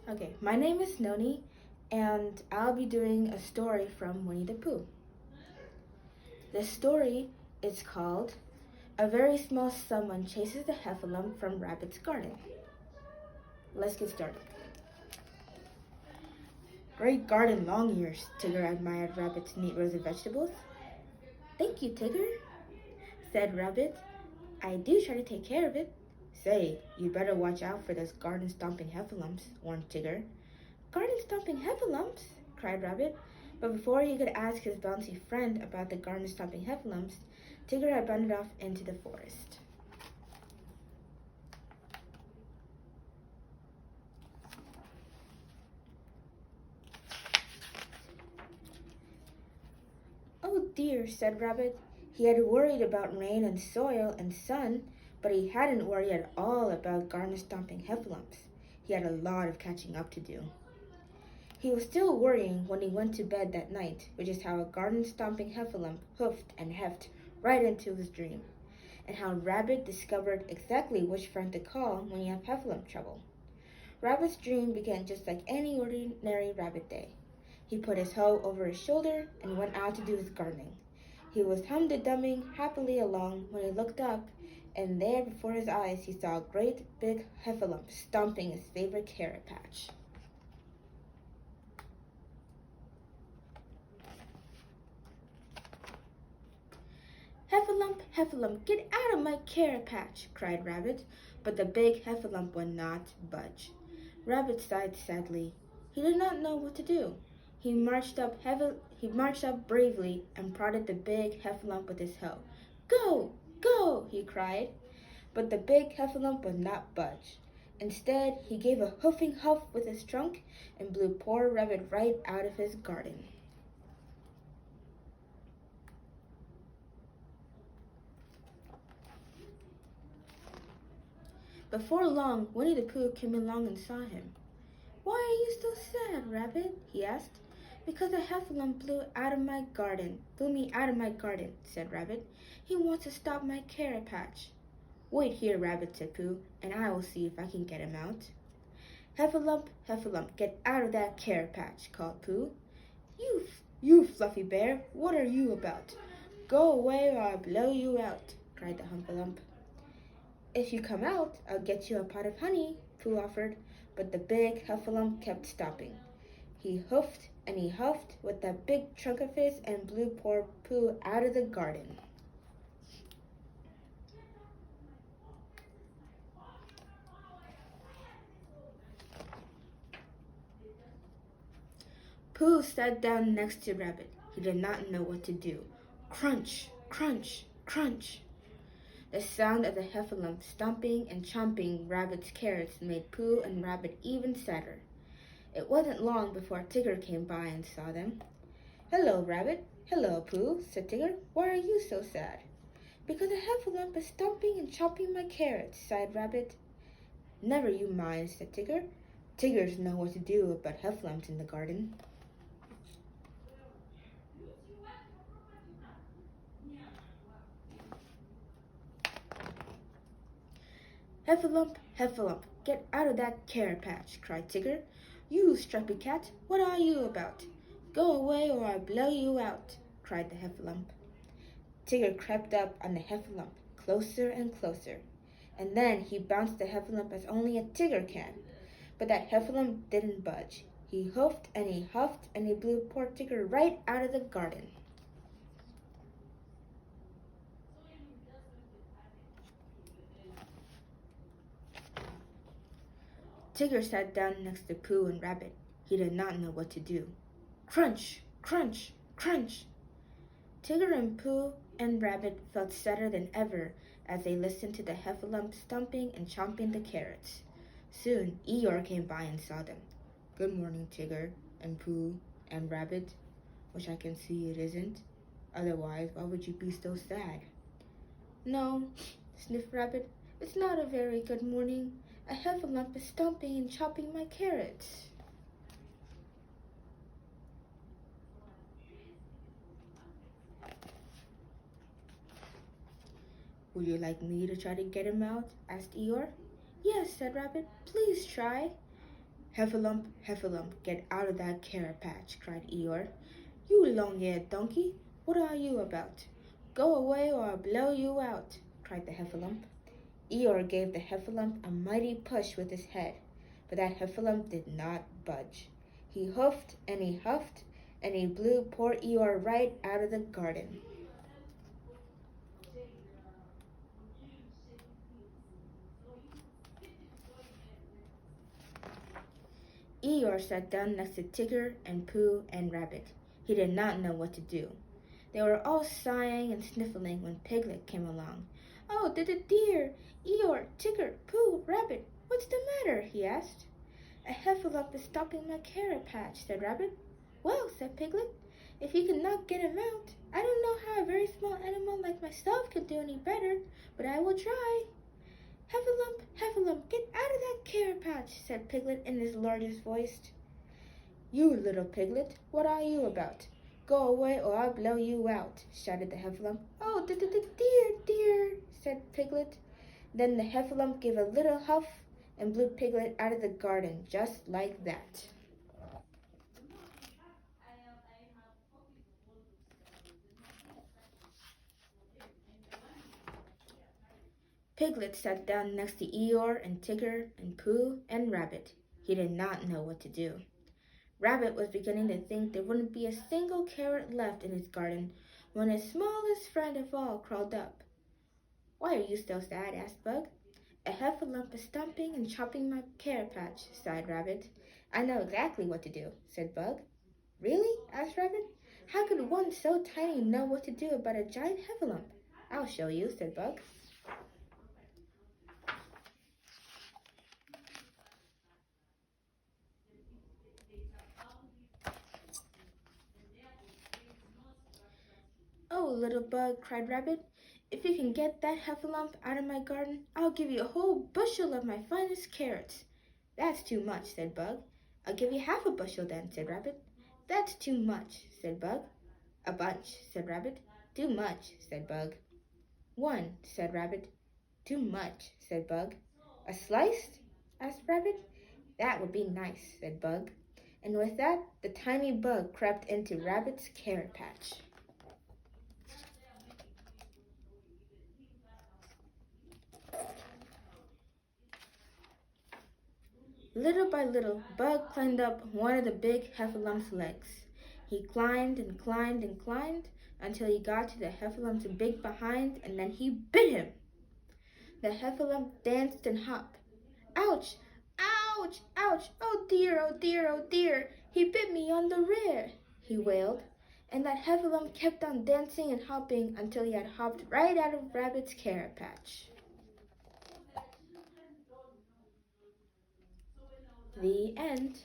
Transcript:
Okay, my name is Noni, and I'll be doing a story from Winnie the Pooh. The story is called A Very Small Someone Chases the Heffalump from Rabbit's Garden. Let's get started. Great garden, long ears, Tigger admired Rabbit's neat rows of vegetables. Thank you, Tigger, said Rabbit. I do try to take care of it. Say, you'd better watch out for those garden-stomping heffalumps, warned Tigger. Garden-stomping heffalumps? Cried Rabbit. But before he could ask his bouncy friend about the garden-stomping heffalumps, Tigger had bounded off into the forest. Oh dear, said Rabbit. He had worried about rain and soil and sun, but he hadn't worried at all about garden-stomping heffalumps. He had a lot of catching up to do. He was still worrying when he went to bed that night, which is how a garden-stomping heffalump hoofed and heft right into his dream, and how Rabbit discovered exactly which friend to call when you have heffalump trouble. Rabbit's dream began just like any ordinary rabbit day. He put his hoe over his shoulder and went out to do his gardening. He was hum-de-dumming happily along when he looked up, and there before his eyes he saw a great big heffalump stomping his favorite carrot patch. Heffalump, Heffalump, get out of my carrot patch, cried Rabbit, but the big heffalump would not budge. Rabbit sighed sadly. He did not know what to do. He marched up bravely and prodded the big heffalump with his hoe. Go, go, he cried. But the big heffalump would not budge. Instead, he gave a hoofing huff with his trunk and blew poor Rabbit right out of his garden. Before long, Winnie the Pooh came along and saw him. Why are you so sad, Rabbit? He asked. Because a heffalump blew me out of my garden, said Rabbit. He wants to stop my carrot patch. Wait here, Rabbit, said Pooh, and I will see if I can get him out. Heffalump, Heffalump, get out of that carrot patch, called Pooh. You fluffy bear, what are you about? Go away or I'll blow you out, cried the Humpalump. If you come out, I'll get you a pot of honey, Pooh offered, but the big heffalump kept stopping. He hoofed and he huffed with that big trunk of his and blew poor Pooh out of the garden. Pooh sat down next to Rabbit. He did not know what to do. Crunch, crunch, crunch. The sound of the heffalump stomping and chomping Rabbit's carrots made Pooh and Rabbit even sadder. It wasn't long before Tigger came by and saw them. Hello, Rabbit. Hello, Pooh, said Tigger. Why are you so sad? Because the heffalump is stomping and chopping my carrots, sighed Rabbit. Never you mind, said Tigger. Tiggers know what to do about heffalumps in the garden. Heffalump, Heffalump, get out of that carrot patch, cried Tigger. You stripy cat, what are you about? Go away or I'll blow you out, cried the heffalump. Tigger crept up on the heffalump, closer and closer, and then he bounced the heffalump as only a Tigger can. But that heffalump didn't budge. He hoofed and he huffed and he blew poor Tigger right out of the garden. Tigger sat down next to Pooh and Rabbit. He did not know what to do. Crunch, crunch, crunch. Tigger and Pooh and Rabbit felt sadder than ever as they listened to the heffalump stomping and chomping the carrots. Soon Eeyore came by and saw them. Good morning, Tigger and Pooh and Rabbit, which I can see it isn't. Otherwise, why would you be so sad? No, sniffed Rabbit. It's not a very good morning. A heffalump is stomping and chopping my carrots. Would you like me to try to get him out? Asked Eeyore. Yes, said Rabbit. Please try. Heffalump, Heffalump, get out of that carrot patch, cried Eeyore. You long-eared donkey, what are you about? Go away or I'll blow you out, cried the Heffalump. Eeyore gave the Heffalump a mighty push with his head, but that Heffalump did not budge. He huffed and he huffed, and he blew poor Eeyore right out of the garden. Eeyore sat down next to Tigger and Pooh and Rabbit. He did not know what to do. They were all sighing and sniffling when Piglet came along. Oh, dear! Eeyore, Tigger, Pooh, Rabbit, what's the matter? He asked. A Heffalump is stopping my carrot patch, said Rabbit. Well, said Piglet, if you cannot get him out, I don't know how a very small animal like myself can do any better, but I will try. Heffalump, Heffalump, get out of that carrot patch, said Piglet in his largest voice. You little piglet, what are you about? Go away or I'll blow you out, shouted the Heffalump. Oh, dear, said Piglet. Then the Heffalump gave a little huff and blew Piglet out of the garden, just like that. Piglet sat down next to Eeyore and Tigger and Pooh and Rabbit. He did not know what to do. Rabbit was beginning to think there wouldn't be a single carrot left in his garden when his smallest friend of all crawled up. Why are you so sad? Asked Bug. A Heffalump is stumping and chopping my carrot patch, sighed Rabbit. I know exactly what to do, said Bug. Really? Asked Rabbit. How could one so tiny know what to do about a giant Heffalump? I'll show you, said Bug. Oh, little Bug, cried Rabbit, if you can get that Heffalump out of my garden, I'll give you a whole bushel of my finest carrots. That's too much, said Bug. I'll give you half a bushel then, said Rabbit. That's too much, said Bug. A bunch, said Rabbit. Too much, said Bug. One, said Rabbit. Too much, said Bug. A slice? Asked Rabbit. That would be nice, said Bug. And with that, the tiny bug crept into Rabbit's carrot patch. Little by little, Bug climbed up one of the big Heffalump's legs. He climbed and climbed and climbed until he got to the Heffalump's big behind, and then he bit him. The Heffalump danced and hopped. Ouch! Ouch! Ouch! Oh dear, oh dear, oh dear! He bit me on the rear, he wailed. And that Heffalump kept on dancing and hopping until he had hopped right out of Rabbit's carrot patch. The end.